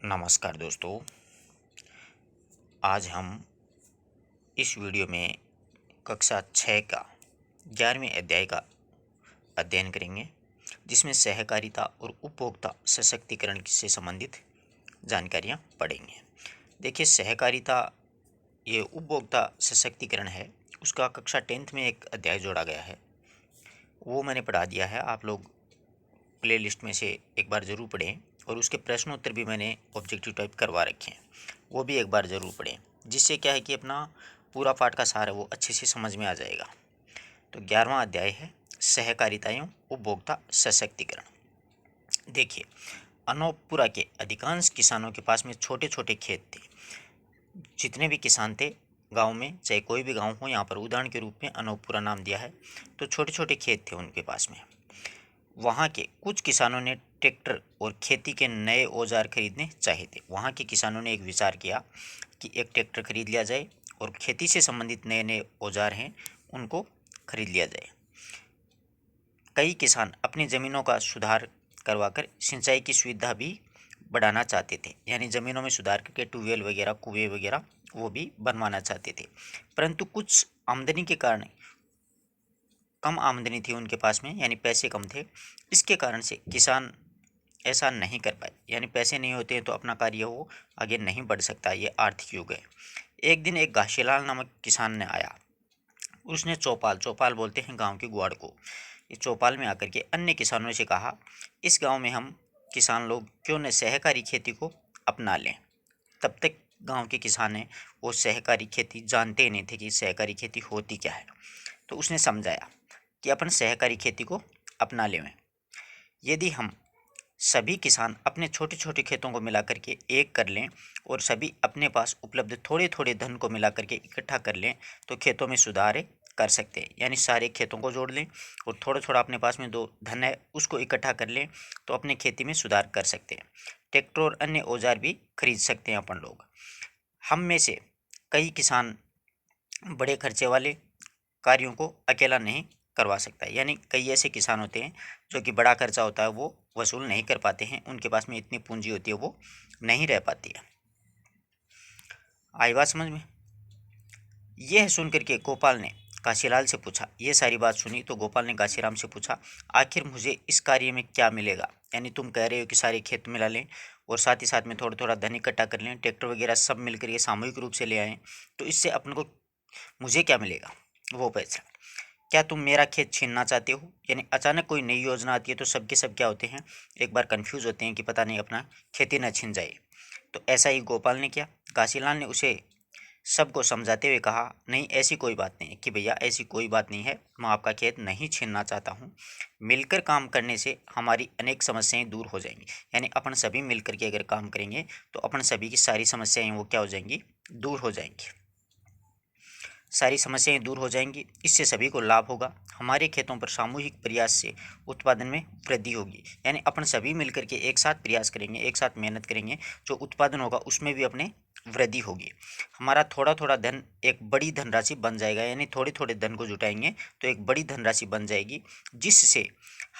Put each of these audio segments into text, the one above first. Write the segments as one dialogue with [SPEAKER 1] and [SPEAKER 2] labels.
[SPEAKER 1] नमस्कार दोस्तों। आज हम इस वीडियो में कक्षा 6 का 11वें अध्याय का अध्ययन करेंगे, जिसमें सहकारिता और उपभोक्ता सशक्तिकरण से संबंधित जानकारियां पढ़ेंगे। देखिए, सहकारिता ये उपभोक्ता सशक्तिकरण है, उसका कक्षा 10th में एक अध्याय जोड़ा गया है, वो मैंने पढ़ा दिया है। आप लोग प्लेलिस्ट में से एक बार ज़रूर पढ़ें, और उसके प्रश्नोत्तर भी मैंने ऑब्जेक्टिव टाइप करवा रखे हैं, वो भी एक बार ज़रूर पढ़ें, जिससे क्या है कि अपना पूरा पाठ का सार है वो अच्छे से समझ में आ जाएगा। तो 11वां अध्याय है सहकारिता एवं उपभोक्ता सशक्तिकरण। देखिए, अनोपपुरा के अधिकांश किसानों के पास में छोटे छोटे खेत थे। जितने भी किसान थे गांव में, चाहे कोई भी गांव हो, यहाँ पर उदाहरण के रूप में अनोपपुरा नाम दिया है, तो छोटे छोटे खेत थे उनके पास में। वहाँ के कुछ किसानों ने ट्रैक्टर और खेती के नए औजार खरीदने चाहे थे। वहाँ के किसानों ने एक विचार किया कि एक ट्रैक्टर खरीद लिया जाए और खेती से संबंधित नए नए औजार हैं उनको खरीद लिया जाए। कई किसान अपनी ज़मीनों का सुधार करवाकर सिंचाई की सुविधा भी बढ़ाना चाहते थे, यानी ज़मीनों में सुधार करके ट्यूबवेल वगैरह, कुएँ वगैरह वो भी बनवाना चाहते थे। परंतु कुछ आमदनी के कारण, कम आमदनी थी उनके पास में, यानी पैसे कम थे, इसके कारण से किसान ऐसा नहीं कर पाए। यानी पैसे नहीं होते हैं तो अपना कार्य वो आगे नहीं बढ़ सकता, ये आर्थिक युग है। एक दिन एक घासीलाल नामक किसान ने आया। उसने चौपाल चौपाल बोलते हैं गांव के गुआड़ को, ये चौपाल में आकर के अन्य किसानों से कहा, इस गांव में हम किसान लोग क्यों न सहकारी खेती को अपना लें। तब तक गांव के किसान हैं वो सहकारी खेती जानते ही नहीं थे कि सहकारी खेती होती क्या है। तो उसने समझाया कि अपन सहकारी खेती को अपना लें। यदि हम सभी किसान अपने छोटे छोटे खेतों को मिला करके एक कर लें और सभी अपने पास उपलब्ध थोड़े थोड़े धन को मिला करके इकट्ठा कर लें, तो खेतों में सुधार कर सकते हैं। यानी सारे खेतों को जोड़ लें और थोड़ा थोड़ा अपने पास में दो धन है उसको इकट्ठा कर लें, तो अपने खेती में सुधार कर सकते हैं। ट्रैक्टर और अन्य औजार भी खरीद सकते हैं अपन लोग। हम में से कई किसान बड़े खर्चे वाले कार्यों को अकेला नहीं करवा सकता है। यानी कई ऐसे किसान होते हैं जो कि बड़ा खर्चा होता है वो वसूल नहीं कर पाते हैं, उनके पास में इतनी पूंजी होती है वो नहीं रह पाती है। आई बात समझ में? यह सुन करके गोपाल ने काशीलाल से पूछा। ये सारी बात सुनी तो गोपाल ने काशीराम से पूछा, आखिर मुझे इस कार्य में क्या मिलेगा? यानी तुम कह रहे हो कि सारे खेत मिला लें और साथ ही साथ में थोड़ा थोड़ा धन इकट्ठा कर लें, ट्रैक्टर वगैरह सब मिलकर ये सामूहिक रूप से ले आएँ, तो इससे अपन को मुझे क्या मिलेगा? वो पैसा। क्या तुम मेरा खेत छीनना चाहते हो? यानी अचानक कोई नई योजना आती है तो सबके सब क्या होते हैं, एक बार कंफ्यूज होते हैं कि पता नहीं अपना खेती न छीन जाए। तो ऐसा ही गोपाल ने किया। काशीलाल ने उसे सबको समझाते हुए कहा, नहीं ऐसी कोई बात नहीं कि भैया, ऐसी कोई बात नहीं है, मैं आपका खेत नहीं छीनना चाहता हूँ। मिलकर काम करने से हमारी अनेक समस्याएं दूर हो जाएंगी। यानी अपन सभी मिलकर के अगर काम करेंगे तो अपन सभी की सारी समस्याएं वो क्या हो जाएंगी, दूर हो जाएंगी। सारी समस्याएं दूर हो जाएंगी, इससे सभी को लाभ होगा। हमारे खेतों पर सामूहिक प्रयास से उत्पादन में वृद्धि होगी। यानी अपन सभी मिलकर के एक साथ प्रयास करेंगे, एक साथ मेहनत करेंगे, जो उत्पादन होगा उसमें भी अपने वृद्धि होगी। हमारा थोड़ा थोड़ा धन एक बड़ी धनराशि बन जाएगा। यानी थोड़े थोड़े धन को जुटाएंगे तो एक बड़ी धनराशि बन जाएगी, जिससे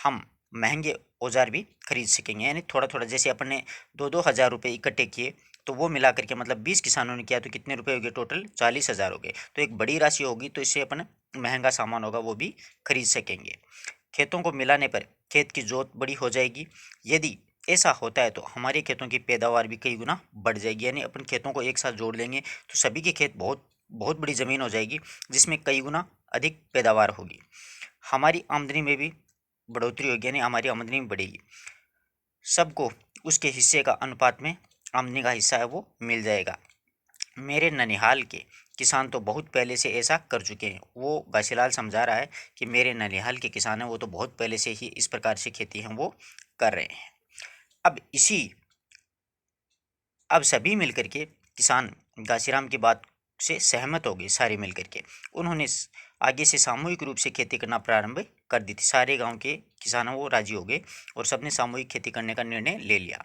[SPEAKER 1] हम महंगे औजार भी खरीद सकेंगे। यानी थोड़ा थोड़ा, जैसे अपन ने 2-2 हज़ार रुपये इकट्ठे किए, तो वो मिला करके मतलब 20 किसानों ने किया तो कितने रुपए हो गए, टोटल 40,000 हो गए। तो एक बड़ी राशि होगी, तो इससे अपन महंगा सामान होगा वो भी खरीद सकेंगे। खेतों को मिलाने पर खेत की जोत बड़ी हो जाएगी। यदि ऐसा होता है तो हमारे खेतों की पैदावार भी कई गुना बढ़ जाएगी। यानी अपन खेतों को एक साथ जोड़ लेंगे तो सभी के खेत बहुत बहुत बड़ी ज़मीन हो जाएगी, जिसमें कई गुना अधिक पैदावार होगी। हमारी आमदनी में भी बढ़ोतरी होगी, यानी हमारी आमदनी भी बढ़ेगी। सबको उसके हिस्से का अनुपात में आमदनी का हिस्सा है वो मिल जाएगा। मेरे ननिहाल के किसान तो बहुत पहले से ऐसा कर चुके हैं। वो घासीलाल समझा रहा है कि मेरे ननिहाल के किसान हैं वो तो बहुत पहले से ही इस प्रकार से खेती है वो कर रहे हैं। अब इसी अब सभी मिलकर के किसान घासीराम की बात से सहमत हो गए। सारे मिलकर के उन्होंने आगे से सामूहिक रूप से खेती करना प्रारंभ कर दी थी। सारे गांव के किसान वो राजी हो गए और सबने सामूहिक खेती करने का निर्णय ले लिया।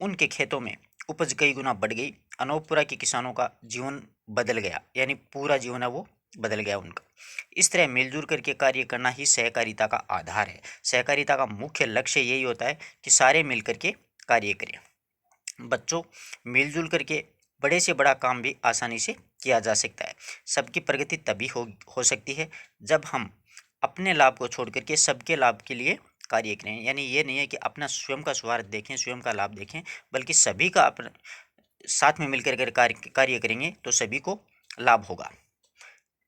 [SPEAKER 1] उनके खेतों में उपज कई गुना बढ़ गई। अनोपपुरा के किसानों का जीवन बदल गया, यानी पूरा जीवन है वो बदल गया उनका। इस तरह मिलजुल करके कार्य करना ही सहकारिता का आधार है। सहकारिता का मुख्य लक्ष्य यही होता है कि सारे मिलकर के कार्य करें। बच्चों, मिलजुल करके बड़े से बड़ा काम भी आसानी से किया जा सकता है। सबकी प्रगति तभी हो सकती है जब हम अपने लाभ को छोड़ करके सबके लाभ के लिए कार्य करें। यानी ये नहीं है कि अपना स्वयं का स्वार्थ देखें, स्वयं का लाभ देखें, बल्कि सभी का अपना साथ में मिलकर अगर कार्य करेंगे तो सभी को लाभ होगा।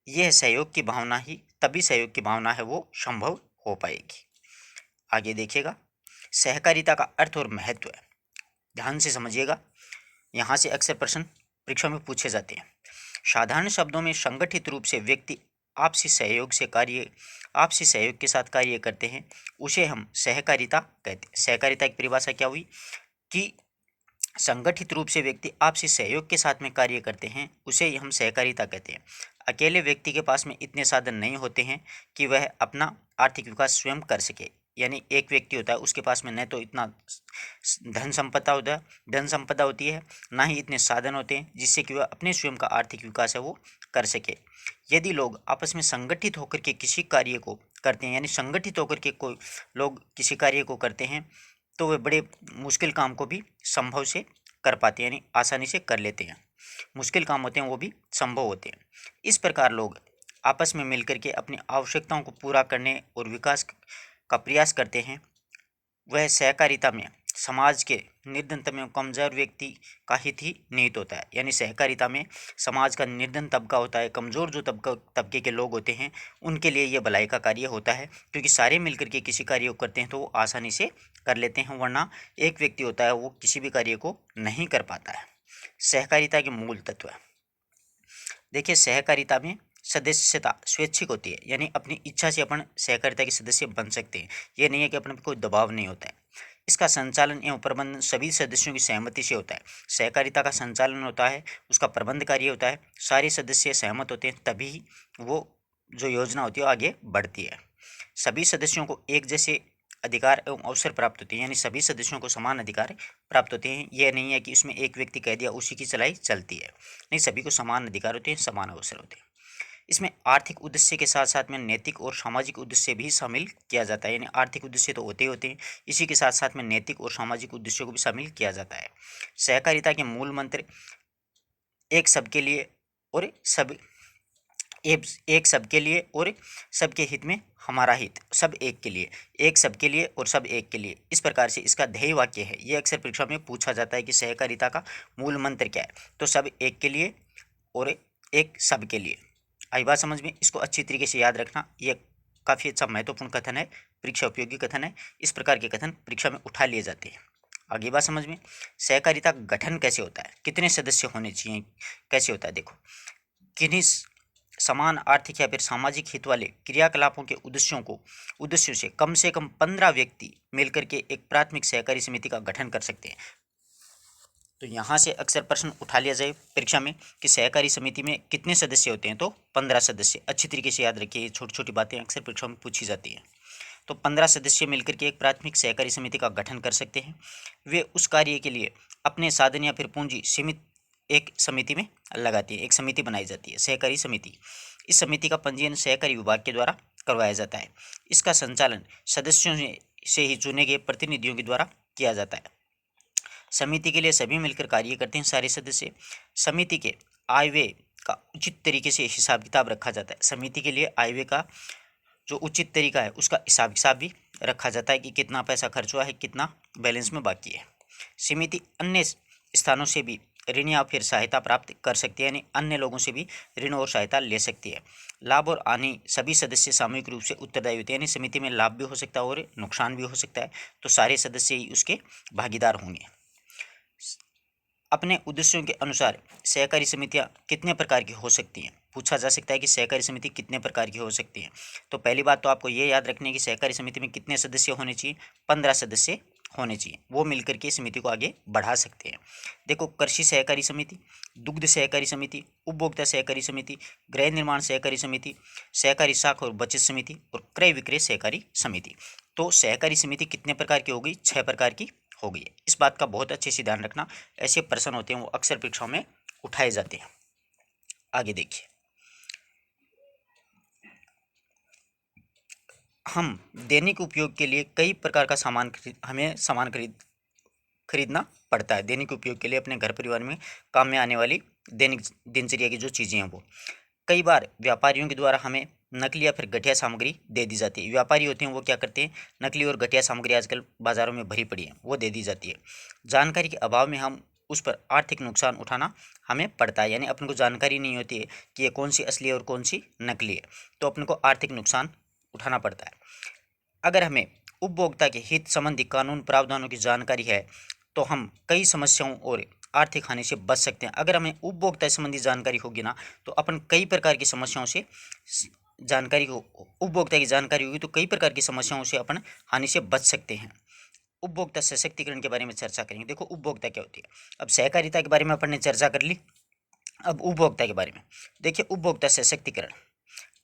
[SPEAKER 1] यह सहयोग की भावना ही, तभी सहयोग की भावना है वो संभव हो पाएगी। आगे देखिएगा, सहकारिता का अर्थ और महत्व है। ध्यान से समझिएगा, यहाँ से अक्सर प्रश्न परीक्षा में पूछे जाते हैं। साधारण शब्दों में संगठित रूप से व्यक्ति आपसी सहयोग के साथ कार्य करते हैं, उसे हम सहकारिता कहते हैं। सहकारिता की परिभाषा क्या हुई कि संगठित रूप से व्यक्ति आपसी सहयोग के साथ में कार्य करते हैं, उसे हम सहकारिता कहते हैं। अकेले व्यक्ति के पास में इतने साधन नहीं होते हैं कि वह अपना आर्थिक विकास स्वयं कर सके। यानी एक व्यक्ति होता है, उसके पास में न तो इतना धन संपदा होती है, ना ही इतने साधन होते हैं जिससे कि वह अपने स्वयं का आर्थिक विकास है वो कर सके। यदि लोग आपस में संगठित होकर के किसी कार्य को करते हैं, यानी संगठित होकर के कोई लोग किसी कार्य को करते हैं, तो वे बड़े मुश्किल काम को भी संभव से कर पाते हैं, यानी आसानी से कर लेते हैं। मुश्किल काम होते हैं वो भी संभव होते हैं। इस प्रकार लोग आपस में मिलकर के अपनी आवश्यकताओं को पूरा करने और विकास का प्रयास करते हैं। वह सहकारिता में समाज के निर्धनतम एवं कमजोर व्यक्ति का हित ही निहित होता है। यानी सहकारिता में समाज का निर्धन तबका होता है, कमज़ोर जो तबके के लोग होते हैं, उनके लिए यह भलाई का कार्य होता है, क्योंकि सारे मिलकर के किसी कार्य को करते हैं तो वो आसानी से कर लेते हैं, वरना एक व्यक्ति होता है वो किसी भी कार्य को नहीं कर पाता है। सहकारिता के मूल तत्व, देखिए, सहकारिता में सदस्यता स्वैच्छिक होती है, यानी अपनी इच्छा से अपन सहकारिता के सदस्य बन सकते हैं। ये नहीं है कि अपन पर कोई दबाव नहीं होता है। इसका संचालन एवं प्रबंधन सभी सदस्यों की सहमति से होता है। सहकारिता का संचालन होता है, उसका प्रबंध कार्य होता है, सारे सदस्य सहमत होते हैं, तभी वो जो योजना होती है आगे बढ़ती है। सभी सदस्यों को एक जैसे अधिकार एवं अवसर प्राप्त होते हैं, यानी सभी सदस्यों को समान अधिकार प्राप्त होते हैं। यह नहीं है कि इसमें एक व्यक्ति कह दिया उसी की चलाई चलती है, नहीं, सभी को समान अधिकार होते हैं, समान अवसर होते हैं। इसमें आर्थिक उद्देश्य के साथ साथ में नैतिक और सामाजिक उद्देश्य भी शामिल किया जाता है। यानी आर्थिक उद्देश्य तो होते ही होते हैं, इसी के साथ साथ में नैतिक और सामाजिक उद्देश्यों को भी शामिल किया जाता है। सहकारिता के मूल मंत्र एक सबके लिए और सब एक सबके लिए और सबके हित में हमारा हित, सब एक के लिए, एक सबके लिए और सब एक के लिए, इस प्रकार से इसका ध्येय वाक्य है। ये अक्सर परीक्षा में पूछा जाता है कि सहकारिता का मूल मंत्र क्या है, तो सब एक के लिए और एक सब के लिए। आई बात समझ में? इसको अच्छी तरीके से याद रखना, ये काफ़ी अच्छा महत्वपूर्ण कथन है, परीक्षा उपयोगी कथन है। इस प्रकार के कथन परीक्षा में उठा लिए जाते हैं। आगे बात समझ में, सहकारिता का गठन कैसे होता है, कितने सदस्य होने चाहिए, कैसे होता है, देखो, किन्हीं समान आर्थिक या फिर सामाजिक हित वाले क्रियाकलापों के उद्देश्यों से कम 15 व्यक्ति मिलकर के एक प्राथमिक सहकारी समिति का गठन कर सकते हैं। तो यहाँ से अक्सर प्रश्न उठा लिया जाए परीक्षा में कि सहकारी समिति में कितने सदस्य होते हैं, तो 15 सदस्य। अच्छी तरीके से याद रखिए, छोटी छोटी बातें अक्सर परीक्षा में पूछी जाती हैं। तो 15 सदस्य मिलकर के एक प्राथमिक सहकारी समिति का गठन कर सकते हैं। वे उस कार्य के लिए अपने साधन या फिर पूंजी सीमित एक समिति में लगाती है, एक समिति बनाई जाती है, सहकारी समिति। इस समिति का पंजीयन सहकारी विभाग के द्वारा करवाया जाता है। इसका संचालन सदस्यों से ही चुने गए प्रतिनिधियों के द्वारा किया जाता है। समिति के लिए सभी मिलकर कार्य करते हैं, सारे सदस्य। समिति के आय व्यय का उचित तरीके से हिसाब किताब रखा जाता है। समिति के लिए आय व्यय का जो उचित तरीका है उसका हिसाब भी रखा जाता है कि कितना पैसा खर्च हुआ है, कितना बैलेंस में बाकी है। समिति अन्य स्थानों से भी ऋण या फिर सहायता प्राप्त कर सकती है, यानी अन्य लोगों से भी ऋण और सहायता ले सकती है। लाभ और हानि सभी सदस्य सामूहिक रूप से उत्तरदायी होते हैं, यानी समिति में लाभ भी हो सकता है और नुकसान भी हो सकता है, तो सारे सदस्य ही उसके भागीदार होंगे। अपने उद्देश्यों के अनुसार सहकारी समितियां कितने प्रकार की हो सकती हैं, पूछा जा सकता है कि सहकारी समिति कितने प्रकार की हो सकती हैं। तो पहली बात तो आपको ये याद रखनी है कि सहकारी समिति में कितने सदस्य होने चाहिए, 15 सदस्य होने चाहिए, वो मिलकर के समिति को आगे बढ़ा सकते हैं। देखो, कृषि सहकारी समिति, दुग्ध सहकारी समिति, उपभोक्ता सहकारी समिति, गृह निर्माण सहकारी समिति, सहकारी साख और बचत समिति और क्रय विक्रय सहकारी समिति। तो सहकारी समिति कितने प्रकार की होगी, 6 प्रकार की हो गई है। इस बात का बहुत अच्छे से ध्यान रखना, ऐसे प्रश्न होते हैं वो अक्सर परीक्षाओं में उठाए जाते हैं। आगे देखिए, हम दैनिक उपयोग के लिए कई प्रकार का सामान खरीद खरीदना पड़ता है दैनिक उपयोग के लिए, अपने घर परिवार में काम में आने वाली दैनिक दिनचर्या की जो चीज़ें हैं वो। कई बार व्यापारियों के द्वारा हमें नकली या फिर घटिया सामग्री दे दी जाती है। व्यापारी होते हैं वो क्या करते हैं, नकली और घटिया सामग्री आजकल बाज़ारों में भरी पड़ी है वो दे दी जाती है। जानकारी के अभाव में हम उस पर आर्थिक नुकसान उठाना हमें पड़ता है, यानी अपन को जानकारी नहीं होती है कि ये कौन सी असली है और कौन सी नकली है, तो अपन को आर्थिक नुकसान उठाना पड़ता है। अगर हमें उपभोक्ता के हित संबंधी कानून प्रावधानों की जानकारी है तो हम कई समस्याओं और आर्थिक हानि से बच सकते हैं। अगर हमें उपभोक्ता संबंधी जानकारी होगी ना तो अपन कई प्रकार की समस्याओं से जानकारी हो, उपभोक्ता की जानकारी होगी तो कई प्रकार की समस्याओं से अपन हानि से बच सकते हैं। उपभोक्ता सशक्तिकरण के बारे में चर्चा करेंगे। देखो उपभोक्ता क्या होती है। अब सहकारिता के बारे में अपन ने चर्चा कर ली, अब उपभोक्ता के बारे में देखिए। उपभोक्ता सशक्तिकरण,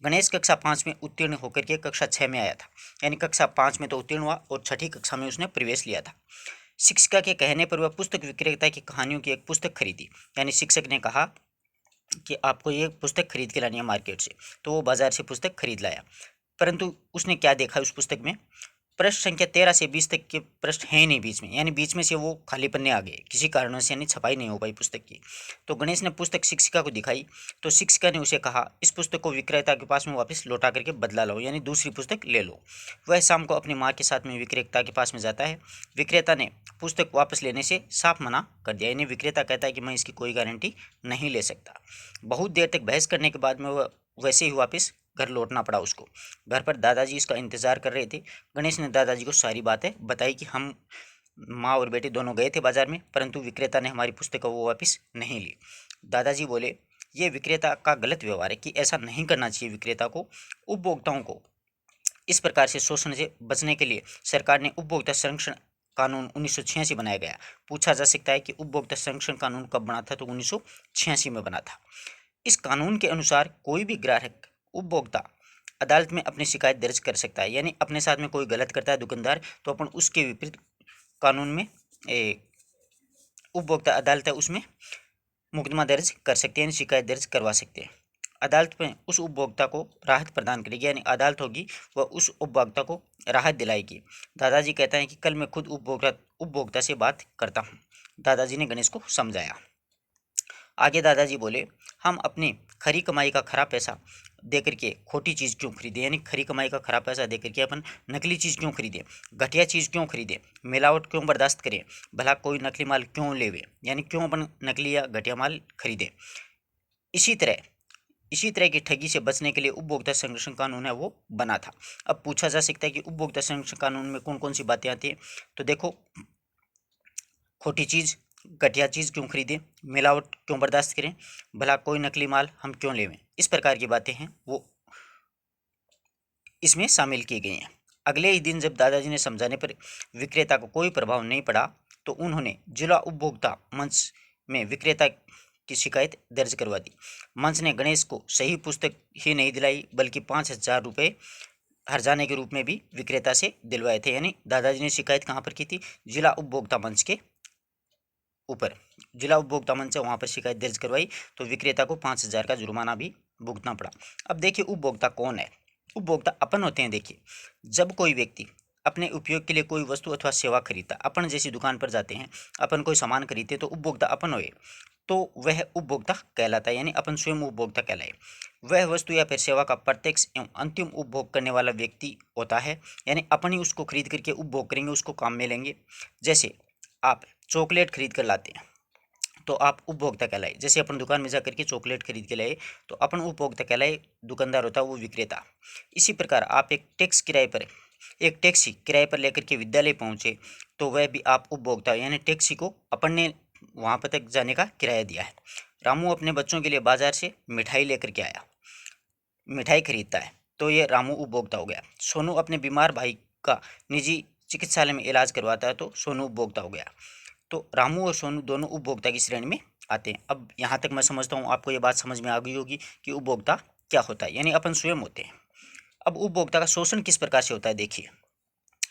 [SPEAKER 1] गणेश कक्षा 5 में उत्तीर्ण होकर के कक्षा 6 में आया था, यानी कक्षा 5 में तो उत्तीर्ण हुआ और छठी कक्षा में उसने प्रवेश लिया था। शिक्षिका के कहने पर वह पुस्तक विक्रेता की कहानियों की एक पुस्तक खरीदी, यानी शिक्षक ने कहा कि आपको ये पुस्तक खरीद के लानी है मार्केट से, तो वो बाजार से पुस्तक खरीद लाया। परंतु उसने क्या देखा उस पुस्तक में, पृष्ठ संख्या 13 से 20 तक के पृष्ठ हैं ही नहीं बीच में, यानी बीच में से वो खाली पन्ने आ गए किसी कारणों से, यानी छपाई नहीं हो पाई पुस्तक की। तो गणेश ने पुस्तक शिक्षिका को दिखाई तो शिक्षिका ने उसे कहा इस पुस्तक को विक्रेता के पास में वापस लौटा करके बदला लो, यानी दूसरी पुस्तक ले लो। वह शाम को अपनी माँ के साथ में विक्रेता के पास में जाता है। विक्रेता ने पुस्तक वापस लेने से साफ मना कर दिया, यानी विक्रेता कहता है कि मैं इसकी कोई गारंटी नहीं ले सकता। बहुत देर तक बहस करने के बाद में वह वैसे ही वापस घर लौटना पड़ा उसको। घर पर दादाजी इसका इंतजार कर रहे थे। गणेश ने दादाजी को सारी बातें बताई कि हम माँ और बेटे दोनों गए थे बाजार में, परंतु विक्रेता ने हमारी पुस्तक को वो वापस नहीं ली। दादाजी बोले ये विक्रेता का गलत व्यवहार है कि ऐसा नहीं करना चाहिए विक्रेता को। उपभोक्ताओं को इस प्रकार से शोषण से बचने के लिए सरकार ने उपभोक्ता संरक्षण कानून 1986 बनाया गया। पूछा जा सकता है कि उपभोक्ता संरक्षण कानून कब बना था, तो 1986 में बना था। इस कानून के अनुसार कोई भी ग्राहक उपभोक्ता अदालत में अपनी शिकायत दर्ज कर सकता है, यानी अपने साथ में कोई गलत करता है दुकानदार तो अपन उसके विपरीत कानून में उपभोक्ता अदालत है उसमें मुकदमा दर्ज कर सकते हैं, यानी शिकायत दर्ज करवा सकते हैं। अदालत में उस उपभोक्ता को राहत प्रदान करेगी, यानी अदालत होगी वह उस उपभोक्ता को राहत दिलाएगी। दादाजी कहता है कि कल मैं खुद उपभोक्ता से बात करता हूँ। दादाजी ने गणेश को समझाया। आगे दादाजी बोले हम अपनी खरी कमाई का खरा पैसा दे करके खोटी चीज़ क्यों खरीदें, यानी खरी कमाई का खरा पैसा दे करके अपन नकली चीज़ क्यों खरीदें, घटिया चीज़ क्यों खरीदें, मिलावट क्यों बर्दाश्त करें, भला कोई नकली माल क्यों लेवे, यानी क्यों अपन नकली या घटिया माल खरीदें। इसी तरह की ठगी से बचने के लिए उपभोक्ता संरक्षण कानून है वो बना था। अब पूछा जा सकता है कि उपभोक्ता संरक्षण कानून में कौन कौन सी बातें आती हैं, तो देखो खोटी चीज़ घटिया चीज़ क्यों खरीदें, मिलावट क्यों बर्दाश्त करें, भला कोई नकली माल हम क्यों लेवें, इस प्रकार की बातें हैं वो इसमें शामिल की गई हैं। अगले ही दिन जब दादाजी ने समझाने पर विक्रेता को कोई प्रभाव नहीं पड़ा तो उन्होंने जिला उपभोक्ता मंच में विक्रेता की शिकायत दर्ज करवा दी। मंच ने गणेश को सही पुस्तक ही नहीं दिलाई बल्कि 5,000 रुपये हर्जाने के रूप में भी विक्रेता से दिलवाए थे, यानी दादाजी ने शिकायत कहाँ पर की थी, जिला उपभोक्ता मंच के ऊपर। जिला उपभोक्ता मंच है वहाँ पर शिकायत दर्ज करवाई तो विक्रेता को 5,000 का जुर्माना भी भुगतना पड़ा। अब देखिए उपभोक्ता कौन है, उपभोक्ता अपन होते हैं। देखिए जब कोई व्यक्ति अपने उपयोग के लिए कोई वस्तु अथवा सेवा खरीदता, अपन जैसी दुकान पर जाते हैं, अपन कोई सामान खरीदते तो उपभोक्ता अपन हुए तो वह उपभोक्ता कहलाता है, यानी अपन स्वयं उपभोक्ता कहलाए। वह वस्तु या फिर सेवा का प्रत्यक्ष एवं अंतिम उपभोग करने वाला व्यक्ति होता है, यानी अपन ही उसको खरीद करके उपभोग करेंगे, उसको काम में लेंगे। जैसे आप चॉकलेट खरीद कर लाते हैं तो आप उपभोक्ता कहलाए। जैसे अपन दुकान में जाकर के चॉकलेट खरीद के लाए तो अपन उपभोक्ता कहलाए, दुकानदार होता है वो विक्रेता। इसी प्रकार आप एक टैक्सी किराए पर लेकर के विद्यालय पहुंचे तो वह भी आप उपभोक्ता, यानी टैक्सी को अपन ने वहाँ पर तक जाने का किराया दिया है। रामू अपने बच्चों के लिए बाजार से मिठाई लेकर के आया, मिठाई खरीदता है तो ये रामू उपभोक्ता हो गया। सोनू अपने बीमार भाई का निजी चिकित्सालय में इलाज करवाता है तो सोनू उपभोक्ता हो गया। तो रामू और सोनू दोनों उपभोक्ता की श्रेणी में आते हैं। अब यहाँ तक मैं समझता हूँ आपको ये बात समझ में आ गई होगी कि उपभोक्ता क्या होता है, यानी अपन स्वयं होते हैं। अब उपभोक्ता का शोषण किस प्रकार से होता है, देखिए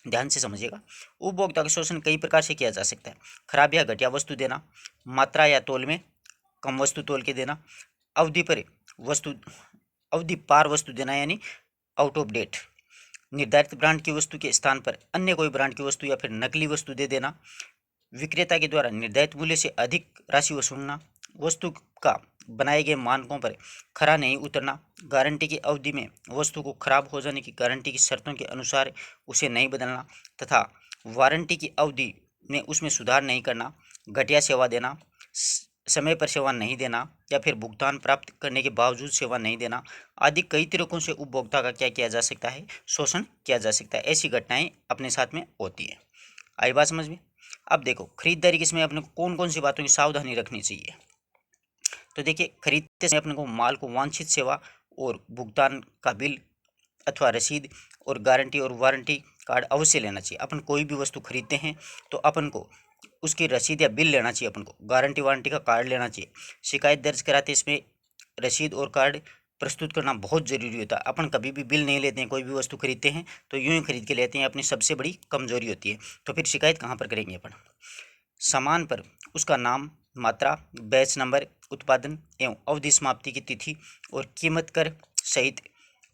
[SPEAKER 1] ध्यान से समझिएगा। उपभोक्ता का शोषण कई प्रकार से किया जा सकता है। खराब या घटिया वस्तु देना, मात्रा या तोल में कम वस्तु तोल के देना, अवधि पर वस्तु अवधि पार वस्तु देना यानी आउट ऑफ डेट, निर्धारित ब्रांड की वस्तु के स्थान पर अन्य कोई ब्रांड की वस्तु या फिर नकली वस्तु दे देना, विक्रेता के द्वारा निर्धारित मूल्य से अधिक राशि वसूलना, वस्तु का बनाए गए मानकों पर खरा नहीं उतरना, गारंटी की अवधि में वस्तु को खराब हो जाने की गारंटी की शर्तों के अनुसार उसे नहीं बदलना तथा वारंटी की अवधि में उसमें सुधार नहीं करना, घटिया सेवा देना, समय पर सेवा नहीं देना या फिर भुगतान प्राप्त करने के बावजूद सेवा नहीं देना आदि कई तरीकों से उपभोक्ता का क्या किया जा सकता है, शोषण किया जा सकता है। ऐसी घटनाएं अपने साथ में होती है। आई बात समझ में? अब देखो खरीदारी के समय अपने को कौन कौन सी बातों की सावधानी रखनी चाहिए। तो देखिए खरीदते समय अपने को माल को वांछित सेवा और भुगतान का बिल अथवा रसीद और गारंटी और वारंटी कार्ड अवश्य लेना चाहिए। अपन कोई भी वस्तु खरीदते हैं तो अपन को उसकी रसीद या बिल लेना चाहिए, अपन को गारंटी वारंटी का कार्ड लेना चाहिए। शिकायत दर्ज कराते इसमें रसीद और कार्ड प्रस्तुत करना बहुत ज़रूरी होता है। अपन कभी भी बिल नहीं लेते हैं, कोई भी वस्तु खरीदते हैं तो यूं ही खरीद के लेते हैं, अपनी सबसे बड़ी कमजोरी होती है। तो फिर शिकायत कहाँ पर करेंगे अपन? सामान पर उसका नाम, मात्रा, बैच नंबर, उत्पादन एवं अवधि समाप्ति की तिथि और कीमत कर सहित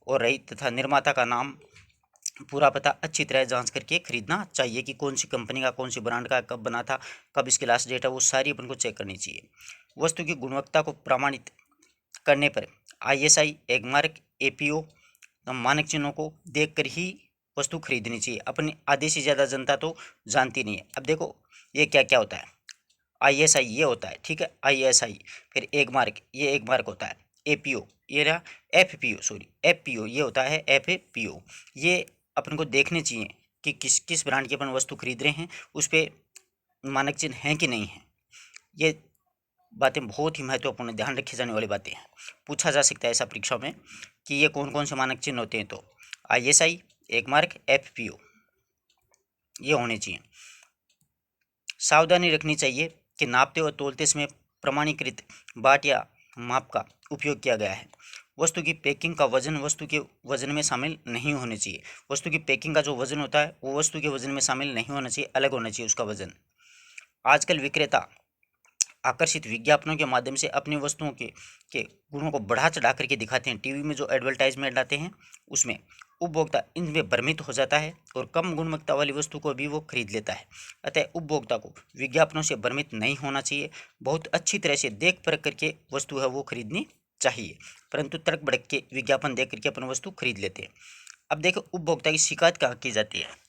[SPEAKER 1] और रहित तथा निर्माता का नाम, पूरा पता अच्छी तरह जांच करके खरीदना चाहिए कि कौन सी कंपनी का, कौन सी ब्रांड का, कब बना था, कब इसकी लास्ट डेट है, वो सारी अपन को चेक करनी चाहिए। वस्तु की गुणवत्ता को प्रमाणित करने पर ISI, एगमार्क, APO मानक चिन्हों को देखकर ही वस्तु खरीदनी चाहिए। अपनी आधे से ज़्यादा जनता तो जानती नहीं है। अब देखो ये क्या क्या होता है। ISI ये होता है, ठीक है, ISI। फिर एगमार्क, ये एगमार्क होता है। APO ये रहा, FPO सॉरी FPO ये होता है, FPO ये अपन को देखने चाहिए कि किस किस ब्रांड की अपन वस्तु खरीद रहे हैं, उस पर मानक चिन्ह हैं कि नहीं है। ये बातें बहुत ही महत्वपूर्ण, ध्यान रखी जाने वाली बातें हैं। पूछा जा सकता है ऐसा परीक्षा में कि ये कौन कौन से मानक चिन्ह होते हैं। तो ISI, एगमार्क, FPO ये होने चाहिए। सावधानी रखनी चाहिए कि नापते और तोलते समय प्रमाणीकृत बाट या माप का उपयोग किया गया है। वस्तु की पैकिंग का वजन वस्तु के वजन में शामिल नहीं होने चाहिए। वस्तु की पैकिंग का जो वजन होता है वो वस्तु के वजन में शामिल नहीं होना चाहिए, अलग होना चाहिए उसका वजन। आजकल विक्रेता आकर्षित विज्ञापनों के माध्यम से अपनी वस्तुओं के गुणों को बढ़ा चढ़ा करके दिखाते हैं। टीवी में जो एडवर्टाइजमेंट आते हैं उसमें उपभोक्ता इनमें भ्रमित हो जाता है और कम गुणवत्ता वाली वस्तु को भी वो खरीद लेता है। अतः उपभोक्ता को विज्ञापनों से भ्रमित नहीं होना चाहिए, बहुत अच्छी तरह से देख परख करके वस्तु है वो खरीदनी चाहिए, परंतु तर्क भड़क के विज्ञापन देख करके अपन वस्तु खरीद लेते हैं। अब देखो उपभोक्ता की शिकायत कहाँ की जाती है।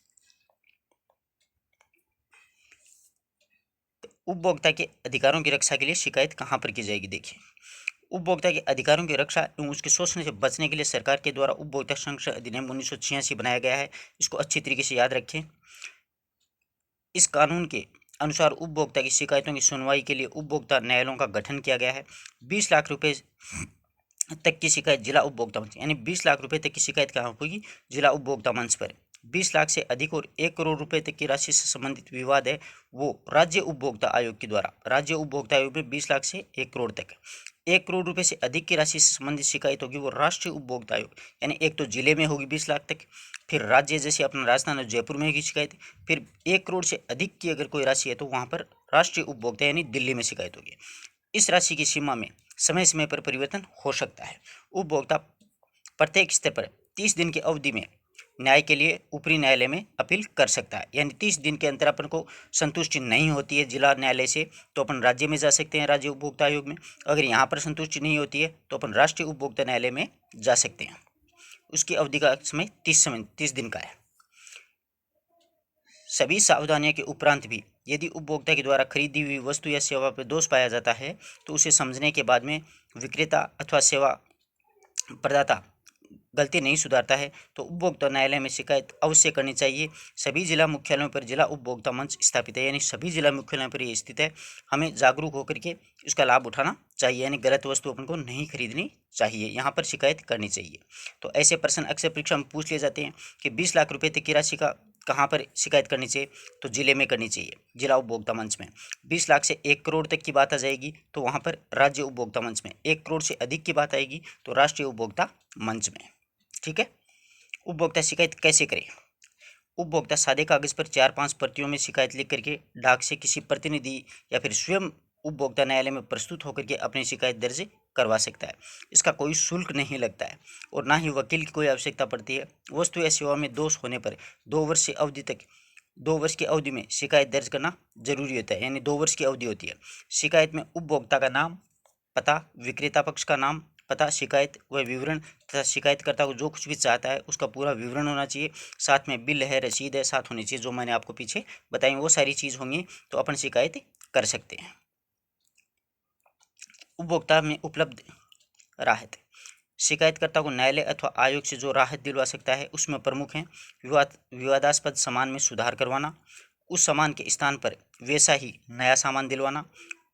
[SPEAKER 1] उपभोक्ता के अधिकारों की रक्षा के लिए शिकायत कहाँ पर की जाएगी। देखिए उपभोक्ता के अधिकारों की रक्षा एवं उसके शोषण से बचने के लिए सरकार के द्वारा उपभोक्ता संरक्षण अधिनियम 1986 बनाया गया है। इसको अच्छी तरीके से याद रखें। इस कानून के अनुसार उपभोक्ता की शिकायतों की सुनवाई के लिए उपभोक्ता न्यायालयों का गठन किया गया है। 20 लाख रुपए तक की शिकायत जिला उपभोक्ता मंच, यानी 20 लाख रुपए तक की शिकायत कहाँ होगी? जिला उपभोक्ता मंच पर। 20 लाख से अधिक और 1 करोड़ रुपए तक की राशि से संबंधित विवाद है वो राज्य उपभोक्ता आयोग के द्वारा, राज्य उपभोक्ता आयोग में 20 लाख से 1 करोड़ तक। 1 करोड़ रुपए से अधिक की राशि से संबंधित शिकायत होगी वो राष्ट्रीय उपभोक्ता आयोग, यानी एक तो जिले में होगी 20 लाख तक, फिर राज्य जैसे अपना राजस्थान और जयपुर में होगी शिकायत, फिर 1 करोड़ से अधिक की अगर कोई राशि है तो वहाँ पर राष्ट्रीय उपभोक्ता यानी दिल्ली में शिकायत होगी। इस राशि की सीमा में समय समय पर परिवर्तन हो सकता है। उपभोक्ता प्रत्येक स्तर पर 30 दिन की अवधि में न्याय के लिए ऊपरी न्यायालय में अपील कर सकता है, यानी 30 दिन के अंतर अपन को संतुष्टि नहीं होती है जिला न्यायालय से तो अपन राज्य में जा सकते हैं, राज्य उपभोक्ता आयोग में। अगर यहाँ पर संतुष्टि नहीं होती है तो अपन राष्ट्रीय उपभोक्ता न्यायालय में जा सकते हैं। उसकी अवधि का समय 30 दिन का है। सभी सावधानियों के उपरांत भी यदि उपभोक्ता के द्वारा खरीदी हुई वस्तु या सेवा पर दोष पाया जाता है तो उसे समझने के बाद में विक्रेता अथवा सेवा प्रदाता गलती नहीं सुधारता है तो उपभोक्ता न्यायालय में शिकायत अवश्य करनी चाहिए। सभी जिला मुख्यालयों पर जिला उपभोक्ता मंच स्थापित है, यानी सभी जिला मुख्यालयों पर ये स्थित है। हमें जागरूक होकर के इसका लाभ उठाना चाहिए, यानी गलत वस्तु अपन को नहीं खरीदनी चाहिए, यहाँ पर शिकायत करनी चाहिए। तो ऐसे प्रश्न अक्सर परीक्षा में पूछ लिए जाते हैं कि 20 लाख रुपये तक की राशि का कहाँ पर शिकायत करनी चाहिए, तो जिले में करनी चाहिए, जिला उपभोक्ता मंच में। 20 लाख से 1 करोड़ तक की बात आ जाएगी तो वहाँ पर राज्य उपभोक्ता मंच में। 1 करोड़ से अधिक की बात आएगी तो राष्ट्रीय उपभोक्ता मंच में। ठीक है। उपभोक्ता शिकायत कैसे करें? उपभोक्ता सादे कागज पर 4-5 प्रतियों में शिकायत लिख करके डाक से किसी प्रतिनिधि या फिर स्वयं उपभोक्ता न्यायालय में प्रस्तुत होकर के अपनी शिकायत दर्ज करवा सकता है। इसका कोई शुल्क नहीं लगता है और ना ही वकील की कोई आवश्यकता पड़ती है। वस्तु या सेवा में दोष होने पर 2 वर्ष से अवधि तक 2 वर्ष की अवधि में शिकायत दर्ज करना जरूरी होता है, यानी 2 वर्ष की अवधि होती है। शिकायत में उपभोक्ता का नाम, पता, विक्रेता पक्ष का नाम, पता, शिकायत व विवरण तथा शिकायतकर्ता को जो कुछ भी चाहता है उसका पूरा विवरण होना चाहिए। साथ में बिल है, रसीद है, साथ होनी चाहिए। जो मैंने आपको पीछे बताई वो सारी चीज़ होंगी तो अपन शिकायत कर सकते हैं। उपभोक्ता में उपलब्ध राहत, शिकायतकर्ता को न्यायालय अथवा आयोग से जो राहत दिलवा सकता है उसमें प्रमुख हैं विवादास्पद सामान में सुधार करवाना, उस सामान के स्थान पर वैसा ही नया सामान दिलवाना,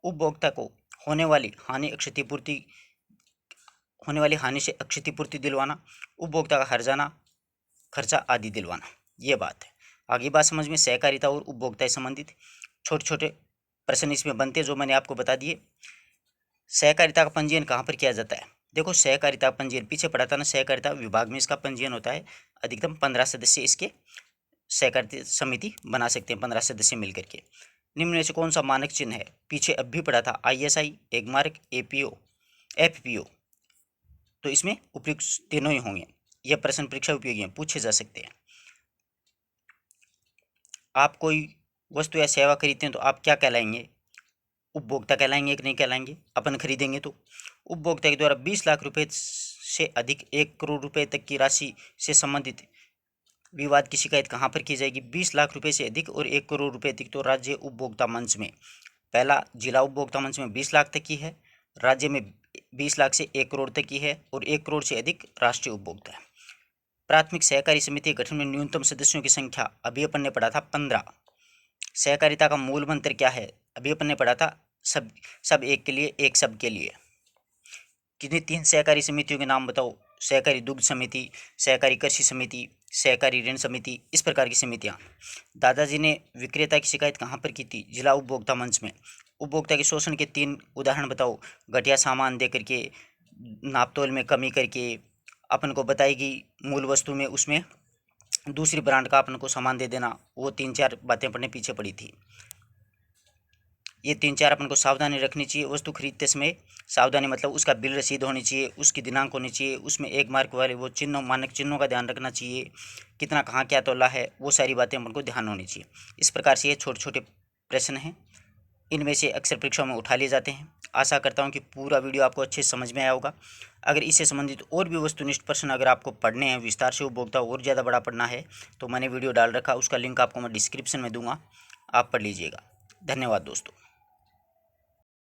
[SPEAKER 1] उपभोक्ता को होने वाली हानि से क्षतिपूर्ति दिलवाना, उपभोक्ता का हर्जाना खर्चा आदि दिलवाना। ये बात है। आगे बात समझ में, सहकारिता और उपभोक्ता से संबंधित छोटे छोटे प्रश्न इसमें बनते हैं जो मैंने आपको बता दिए। सहकारिता का पंजीयन कहाँ पर किया जाता है? देखो, सहकारिता पंजीयन पीछे पढ़ा था ना, सहकारिता विभाग में इसका पंजीयन होता है। अधिकतम 15 सदस्य इसके सहकारिता समिति बना सकते हैं, 15 सदस्य मिलकर के। निम्न में से कौन सा मानक चिन्ह है? पीछे अब भी पढ़ा था, ISI, एगमार्क, APO, FPO। तो इसमें उपयुक्त तीनों ही होंगे। यह प्रश्न परीक्षा उपयोगी हैं, पूछे जा सकते हैं। आप कोई वस्तु या सेवा खरीदते हैं तो आप क्या कहलाएंगे? उपभोक्ता कहलाएंगे कि नहीं कहलाएंगे? अपन खरीदेंगे तो उपभोक्ता के द्वारा 20 लाख रुपए से अधिक 1 करोड़ रुपए तक की राशि से संबंधित विवाद की शिकायत कहाँ पर की जाएगी? 20 लाख रुपए से अधिक और 1 करोड़ रुपए तक तो राज्य उपभोक्ता मंच में, पहला जिला उपभोक्ता मंच में 20 लाख तक की है, राज्य में 20 लाख से 1 करोड़ तक की है और 1 करोड़ से अधिक राष्ट्रीय उपभोक्ता है। प्राथमिक सहकारी समिति गठन में न्यूनतम सदस्यों की संख्या अभी अपन ने पढ़ा था 15। सहकारिता का मूल मंत्र क्या है? अभी अपन ने पढ़ा था सब एक के लिए, एक सब के लिए। किन्हीं 3 सहकारी समितियों के नाम बताओ? सहकारी दुग्ध समिति, सहकारी कृषि समिति, सहकारी ऋण समिति, इस प्रकार की समितियां। दादाजी ने विक्रेता की शिकायत कहाँ पर की थी? जिला उपभोक्ता मंच में। उपभोक्ता के शोषण के 3 उदाहरण बताओ? घटिया सामान दे करके, नापतोल में कमी करके, अपन को बताएगी मूल वस्तु में उसमें दूसरी ब्रांड का अपन को सामान दे देना। वो 3-4 बातें अपने पीछे पड़ी थी। ये 3-4 अपन को सावधानी रखनी चाहिए वस्तु खरीदते समय। सावधानी मतलब उसका बिल रसीद होनी चाहिए, उसकी दिनांक होनी चाहिए, उसमें एक मार्क वाले वो चिन्हों, मानक चिन्हों का ध्यान रखना चाहिए, कितना कहाँ क्या तोला है, वो सारी बातें अपन को ध्यान होनी चाहिए। इस प्रकार से ये छोटे छोटे प्रश्न हैं, इनमें से अक्सर परीक्षाओं में उठा लिए जाते हैं। आशा करता हूँ कि पूरा वीडियो आपको अच्छे से समझ में आया होगा। अगर इससे संबंधित और भी वस्तुनिष्ठ प्रश्न अगर आपको पढ़ने हैं, विस्तार से उपभोक्ता और ज़्यादा बड़ा पढ़ना है, तो मैंने वीडियो डाल रखा, उसका लिंक आपको मैं डिस्क्रिप्शन में दूंगा, आप पढ़ लीजिएगा। धन्यवाद दोस्तों।